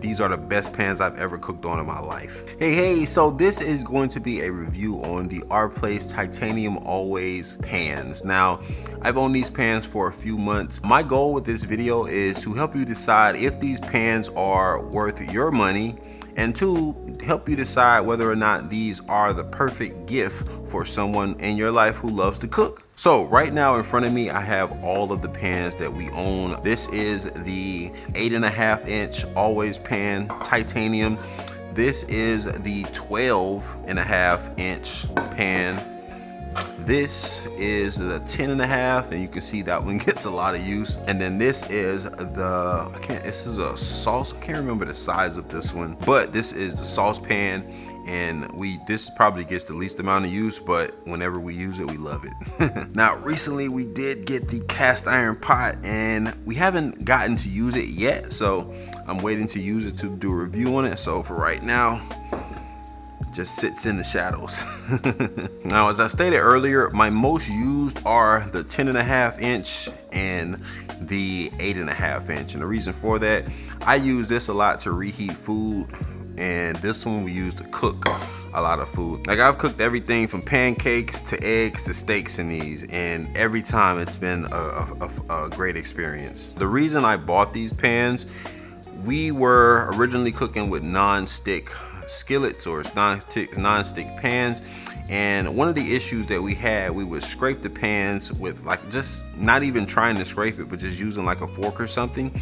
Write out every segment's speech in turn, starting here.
These are the best pans I've ever cooked on in my life. Hey, so this is going to be a review on the Pricey Titanium Always pans. Now, I've owned these pans for a few months. My goal with this video is to help you decide if these pans are worth your money, and two, help you decide whether or not these are the perfect gift for someone in your life who loves to cook. So right now in front of me, I have all of the pans that we own. This is the 8.5 inch Always pan titanium. This is the 12.5 inch pan. This is the 10.5, and you can see that one gets a lot of use. And then this is this is a sauce. I can't remember the size of this one, but this is the saucepan, and this probably gets the least amount of use, but whenever we use it, we love it. Now, recently we did get the cast iron pot, and we haven't gotten to use it yet, so I'm waiting to use it to do a review on it. So for right now, just sits in the shadows. Now, as I stated earlier, my most used are the 10.5 inch and the 8.5 inch. And the reason for that, I use this a lot to reheat food, and this one we use to cook a lot of food. Like, I've cooked everything from pancakes to eggs to steaks in these, and every time it's been a great experience. The reason I bought these pans, we were originally cooking with non-stick skillets or non-stick pans, and one of the issues that we would scrape the pans with, like, just not even trying to scrape it, but just using like a fork or something.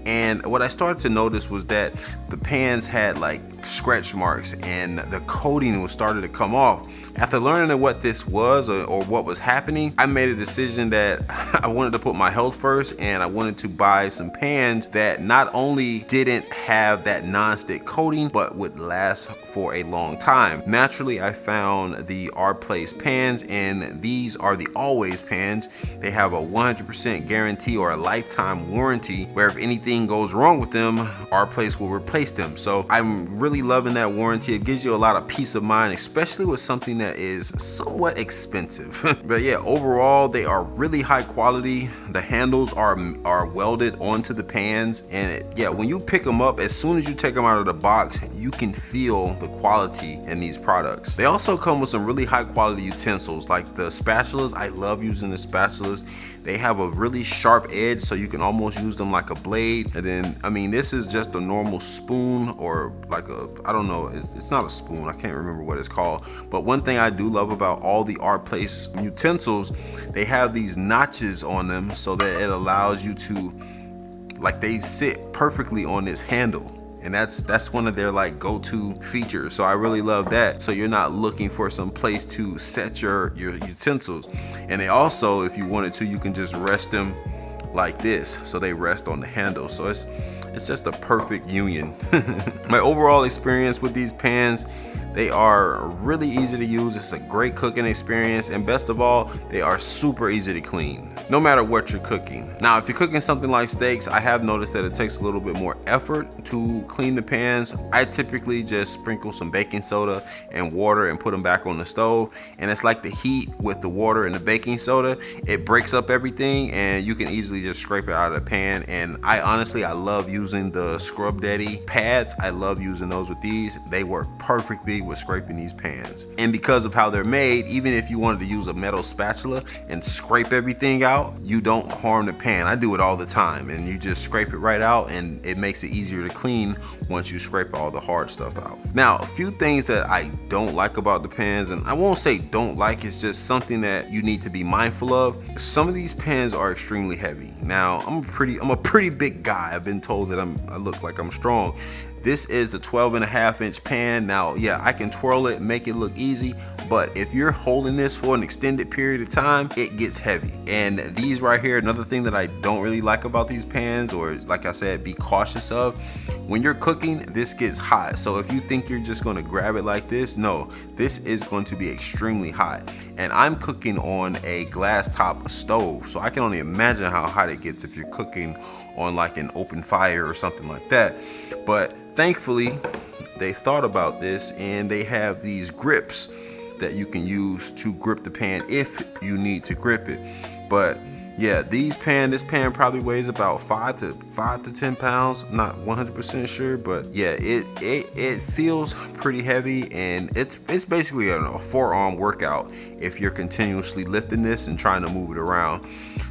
And what I started to notice was that the pans had like scratch marks, and the coating was starting to come off. After learning what this was or what was happening, I made a decision that I wanted to put my health first, and I wanted to buy some pans that not only didn't have that non-stick coating, but would last for a long time. Naturally, I found the Pricey pans, and these are the Always pans. They have a 100% guarantee or a lifetime warranty, where if anything goes wrong with them, Pricey will replace them. So I'm really loving that warranty. It gives you a lot of peace of mind, especially with something that is somewhat expensive. But yeah, overall they are really high quality. The handles are welded onto the pans, and yeah, when you pick them up, as soon as you take them out of the box, you can feel the quality in these products. They also come with some really high quality utensils, like the spatulas. I love using the spatulas. They have a really sharp edge, so you can almost use them like a blade. And then, I mean, this is just a normal spoon, or like I don't know, it's not a spoon, I can't remember what it's called. But one thing I do love about all the Pricey utensils, they have these notches on them so that it allows you to, like, they sit perfectly on this handle. And that's one of their like go-to features. So I really love that. So you're not looking for some place to set your utensils. And they also, if you wanted to, you can just rest them like this, so they rest on the handle. So it's just a perfect union. My overall experience with these pans, they are really easy to use. It's a great cooking experience, and best of all, they are super easy to clean, no matter what you're cooking. Now, if you're cooking something like steaks, I have noticed that it takes a little bit more effort to clean the pans. I typically just sprinkle some baking soda and water and put them back on the stove, and it's like the heat with the water and the baking soda, it breaks up everything, and you can easily just scrape it out of the pan. And I love using the Scrub Daddy pads. I love using those with these. They work perfectly with scraping these pans. And because of how they're made, even if you wanted to use a metal spatula and scrape everything out, you don't harm the pan. I do it all the time, and you just scrape it right out, and it makes it easier to clean once you scrape all the hard stuff out. Now, a few things that I don't like about the pans, and I won't say don't like, it's just something that you need to be mindful of. Some of these pans are extremely heavy. Now, I'm a pretty big guy. I've been told that I look like I'm strong. This is the 12.5 inch pan. Now, yeah, I can twirl it and make it look easy, but if you're holding this for an extended period of time, it gets heavy. And these right here, another thing that I don't really like about these pans, or like I said, be cautious of, when you're cooking, this gets hot. So if you think you're just gonna grab it like this, no, this is going to be extremely hot. And I'm cooking on a glass top stove, so I can only imagine how hot it gets if you're cooking on like an open fire or something like that. But thankfully, they thought about this, and they have these grips that you can use to grip the pan if you need to grip it. But Yeah, this pan probably weighs about 5 to 10 pounds. Not 100% sure, but yeah, it feels pretty heavy, and it's basically a forearm workout if you're continuously lifting this and trying to move it around.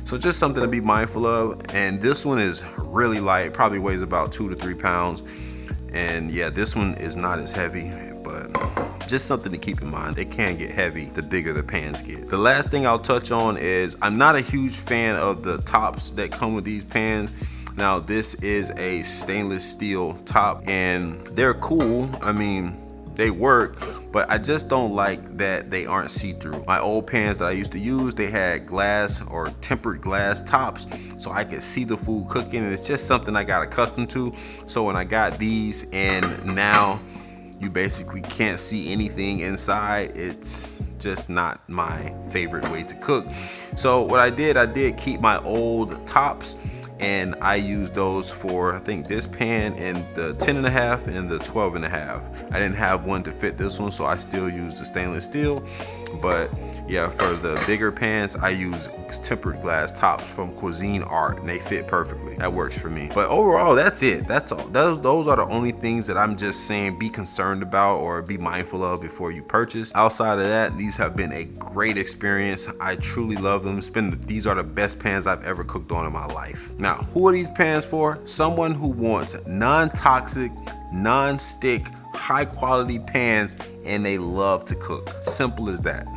So just something to be mindful of. And this one is really light, probably weighs about 2 to 3 pounds. And yeah, this one is not as heavy, but just something to keep in mind. They can get heavy the bigger the pans get. The last thing I'll touch on is I'm not a huge fan of the tops that come with these pans. Now, this is a stainless steel top, and they're cool. I mean, they work, but I just don't like that they aren't see-through. My old pans that I used to use, they had glass or tempered glass tops, so I could see the food cooking, and it's just something I got accustomed to. So when I got these, and now you basically can't see anything inside, it's just not my favorite way to cook. So what I did keep my old tops, and I used those for, I think, this pan and the 10.5 and the 12.5. I didn't have one to fit this one, so I still used the stainless steel. But yeah, for the bigger pans, I use tempered glass tops from Cuisine Art, and they fit perfectly. That works for me. But overall, that's it. That's all. Those are the only things that I'm just saying be concerned about or be mindful of before you purchase. Outside of that, these have been a great experience. I truly love them. These are the best pans I've ever cooked on in my life. Now, who are these pans for? Someone who wants non-toxic, non-stick, high quality pans, and they love to cook. Simple as that.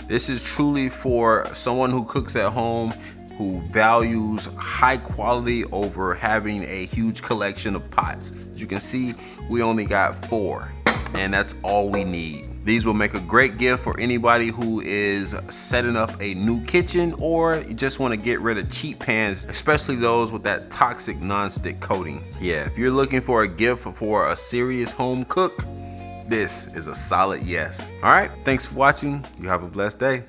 This is truly for someone who cooks at home, who values high quality over having a huge collection of pots. As you can see, we only got 4, and that's all we need. These will make a great gift for anybody who is setting up a new kitchen, or you just want to get rid of cheap pans, especially those with that toxic non-stick coating. Yeah, if you're looking for a gift for a serious home cook, this is a solid yes. All right, thanks for watching. You have a blessed day.